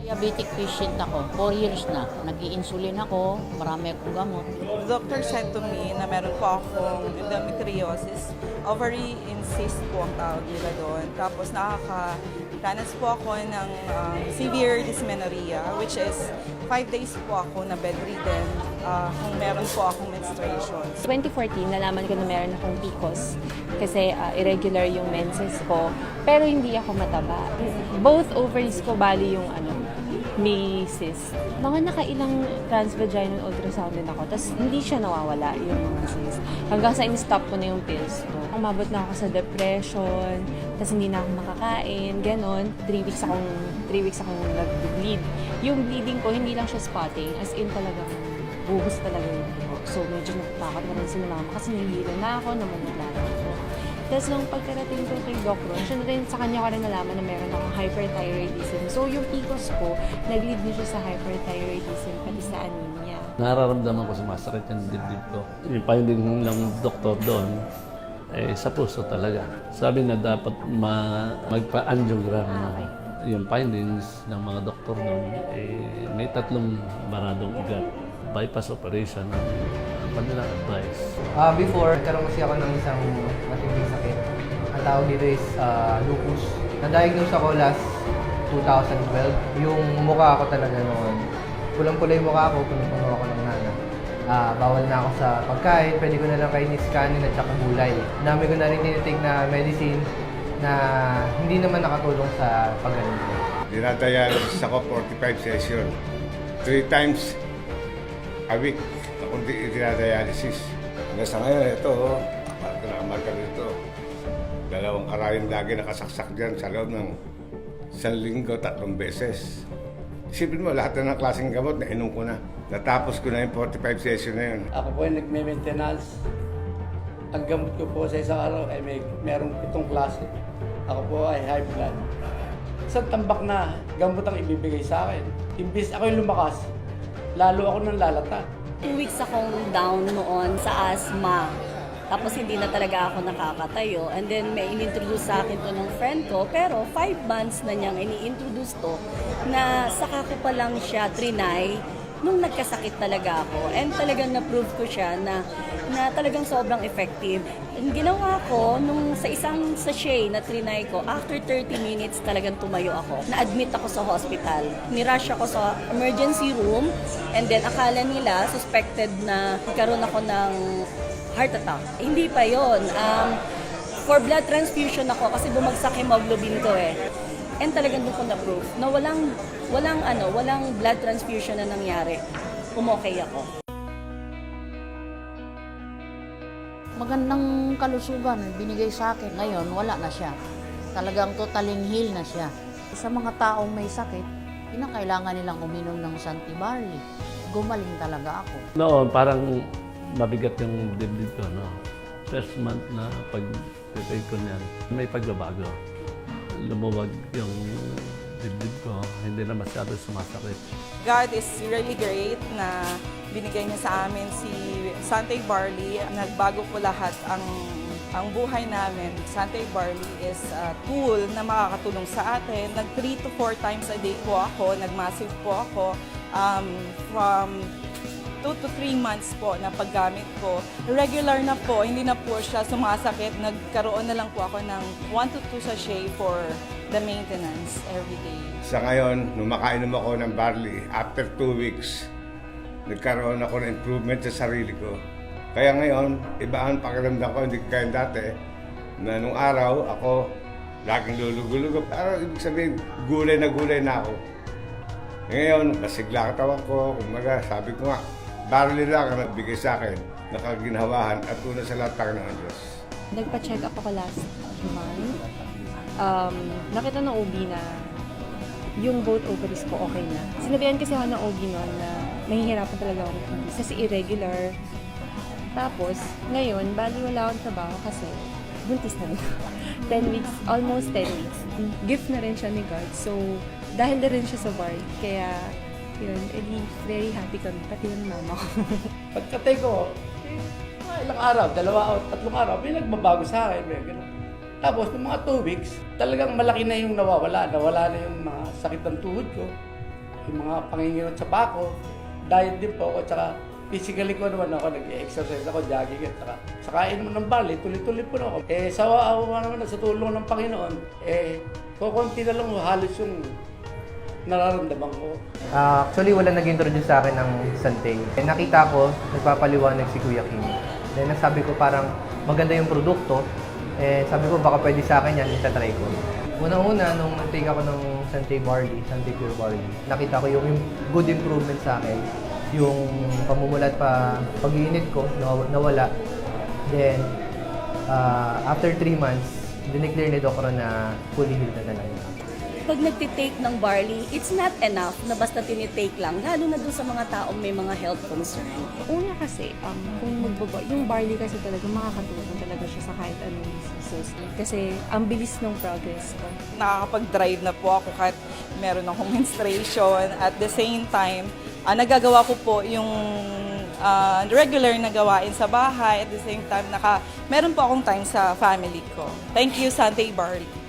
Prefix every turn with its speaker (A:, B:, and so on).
A: Diabetic patient ako, 4 years na. Nag-i-insulin ako, marami akong gamot.
B: The doctor said to me na meron po akong endometriosis, ovary cyst po ang tawag nila doon. Tapos nakakaranas po ako ng severe dysmenorrhea, which is 5 days po ako na bedridden kung meron po akong menstruation.
C: 2014, nalaman ko na meron akong PCOS kasi irregular yung menses ko, pero hindi ako mataba. Both ovaries ko bali yung may cyst. Mga nakailang transvaginal ultrasound din ako, tapos hindi siya nawawala yung mga cyst. Hanggang sa in-stop ko na yung pills ko. Umabot na ako sa depression, tapos hindi na ako makakain, ganon. 3 weeks akong nag-bleed. Yung bleeding ko, hindi lang siya spotting, as in talagang buhos talaga yung buhok. So medyo natatakot na rin sila mama kasi nahihilo na ako, namumula na ako. Tapos nung pagkarating ko kay Doc Ron, siya na rin, sa kanya ko rin nalaman na meron akong hyperthyroidism. So yung PCOS ko, nag-lead din siya sa hyperthyroidism, pati sa anemia.
D: Nararamdaman ko sumasakit yung dibdib ko. Yung finding ng doktor doon, sa puso talaga. Sabi na dapat magpa-angiogram na. Yung findings ng mga doktor doon, may 3 maradong ugat. Bypass operation ang kanilang advice.
E: Before, nagkaroon kasi ako ng isang matinding sakit. Ang tawag dito is lupus. Na-diagnose ako last 2012. Yung mukha ko talaga noon, pulang-pula yung mukha ko, puno-puno ako ng nana. Bawal na ako sa pagkain, pwede ko na lang kainin kanin at saka gulay. Dami ko na rin tinitake na medicine na hindi naman nakatulong sa paggaling ko.
F: Dinadialysis ako 45 session. 3 times a week ako dinadialysis. Hanggang sa ngayon, ito, marka dito. 2 karayong lagi nakasaksak dyan sa loob ng 1 linggo, 3 beses. Isipin mo, lahat na ng klaseng gamot na inom ko na. Natapos ko na yung 45 session na yun.
G: Ako po ay nagme-maintenance. Ang gamot ko po sa isang araw ay merong 7 klase. Ako po ay high blood. Isang tambak na gamot ang ibibigay sa akin. Imbis ako yung lumakas, lalo ako nang lalata.
H: 2 weeks akong down noon sa asthma. Tapos hindi na talaga ako nakakatayo. And then may inintroduce sa akin to ng friend ko. Pero 5 months na niyang ini-introduce to na saka ko pa lang siya trinay nung nagkasakit talaga ako. And talagang na-prove ko siya na talagang sobrang effective. Ang ginawa ko, nung sa isang sachet na trinay ko, after 30 minutes talagang tumayo ako. Na-admit ako sa hospital. Nirush ako sa emergency room and then akala nila suspected na karoon ako ng heart attack. Hindi pa yon. For blood transfusion ako kasi bumagsak hemoglobin ko eh. And talagang doon ko na-prove na walang blood transfusion na nangyari. Umokay ako.
A: Magandang kalusugan binigay sa akin. Ngayon, wala na siya. Talagang totaling heal na siya. Sa mga taong may sakit, kinakailangan nilang uminom ng Santi Barley. Gumaling talaga ako.
D: Noon, parang mabigat yung dibdib ko. No? First month na pag-take ko niyan, may pagbabago. Lumuwag yung dibdib ko, hindi na masyado sumasakit.
B: God is really great na binigay niya sa amin si Santi Barley. Nagbago po lahat ang buhay namin. Santi Barley is a tool na makakatulong sa atin. Nag 3 to 4 times a day po ako, nag-massive po ako from 2 to 3 months po na paggamit ko. Regular na po, hindi na po siya sumasakit. Nagkaroon na lang po ako ng 1 to 2 sachet for the maintenance every day.
F: Sa ngayon, nung makainom ako ng barley, after 2 weeks, nagkaroon ako ng improvement sa sarili ko. Kaya ngayon, iba ang pakiramdam ko, hindi kaya dati, na nung araw, ako laging lulugulog. Pero ibig sabihin, gulay na ako. Ngayon, nasigla katawan ko, kumaga, sabi ko nga, barley lang ang nagbigay sa akin, nakaginhawahan at una sa lahat ng Diyos.
C: Nagpa-check up ako last month. Nakita ng OB na yung both ovaries ko okay na. Sinabihan kasi ako ng OB noon na mahihirapan talaga ako kasi irregular. Tapos, ngayon, bali wala akong trabaho kasi buntis na rin. 10 weeks, almost 10 weeks. Gift na rin siya ni God. So, dahil na rin siya sa bar. Kaya, yun, edi very happy kami, pati yung mama ko.
G: Pagkatay ko, ilang araw, 2 o 3 araw, may nagbabago sa akin. May ganun. Tapos, ng mga 2 weeks, talagang malaki na yung nawawala. Nawala na yung mga sakit ng tuhod ko. yung mga pangingirot sa bako, diet din po ako, tsaka physically ko naman ako, nag-exercise ako, jogging, at sa kain mo ng barley, tuloy-tuloy po na ako. Sa awa naman, sa tulong ng Panginoon, kukunti na lang halos yung nararamdaman ko.
E: Actually, wala nag-introduce sa akin ng Santay. Nakita ko, nagpapaliwanag si Kuya Kim. Then nasabi ko parang maganda yung produkto. Sabi ko baka pwede sa akin yan, itatry ko. Unang-una, nung nag-take ako ng Santay Barley, Santay Pure Barley, nakita ko yung good improvement sa akin. Yung pamumulat pag-iinit ko, nawala. Then, after 3 months, dineclare ni Dokro na fully healed na talaga.
H: Pag nagtitake ng barley, it's not enough na basta tinitake lang, lalo na dun sa mga taong may mga health concern.
C: Una kasi, kung yung barley kasi talaga makakatulong talaga siya sa kahit anong diseases. Kasi ang bilis ng progress ko.
B: Nakakapag-drive na po ako kahit meron akong menstruation. At the same time, nagagawa ko po yung regular na gawain sa bahay. At the same time, meron po akong time sa family ko. Thank you, Santay Barley.